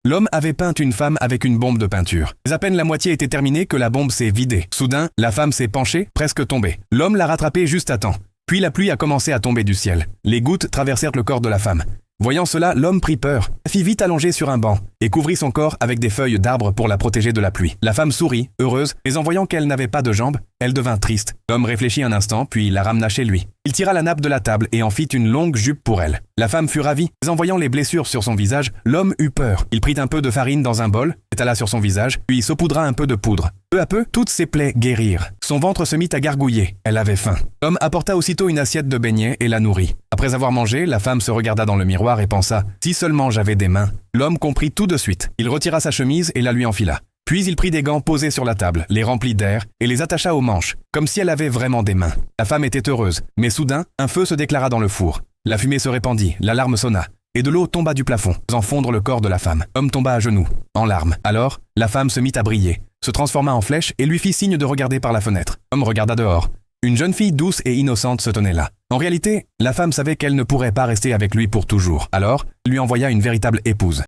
L'homme avait peint une femme avec une bombe de peinture. Mais à peine la moitié était terminée que la bombe s'est vidée. Soudain, la femme s'est penchée, presque tombée. L'homme l'a rattrapée juste à temps. Puis la pluie a commencé à tomber du ciel. Les gouttes traversèrent le corps de la femme. Voyant cela, l'homme prit peur, fit vite allonger sur un banc et couvrit son corps avec des feuilles d'arbre pour la protéger de la pluie. La femme sourit, heureuse, mais en voyant qu'elle n'avait pas de jambes, elle devint triste. L'homme réfléchit un instant, puis la ramena chez lui. Il tira la nappe de la table et en fit une longue jupe pour elle. La femme fut ravie, mais en voyant les blessures sur son visage, l'homme eut peur. Il prit un peu de farine dans un bol, étala sur son visage, puis saupoudra un peu de poudre. Peu à peu, toutes ses plaies guérirent. Son ventre se mit à gargouiller. Elle avait faim. L'homme apporta aussitôt une assiette de beignets et la nourrit. Après avoir mangé, la femme se regarda dans le miroir et pensa « Si seulement j'avais des mains ». L'homme comprit tout de suite. Il retira sa chemise et la lui enfila. Puis il prit des gants posés sur la table, les remplit d'air et les attacha aux manches, comme si elle avait vraiment des mains. La femme était heureuse, mais soudain, un feu se déclara dans le four. La fumée se répandit, l'alarme sonna, et de l'eau tomba du plafond, faisant fondre le corps de la femme. L'homme tomba à genoux, en larmes. Alors, la femme se mit à briller, se transforma en flèche et lui fit signe de regarder par la fenêtre. L'homme regarda dehors. Une jeune fille douce et innocente se tenait là. En réalité, la femme savait qu'elle ne pourrait pas rester avec lui pour toujours. Alors, lui envoya une véritable épouse.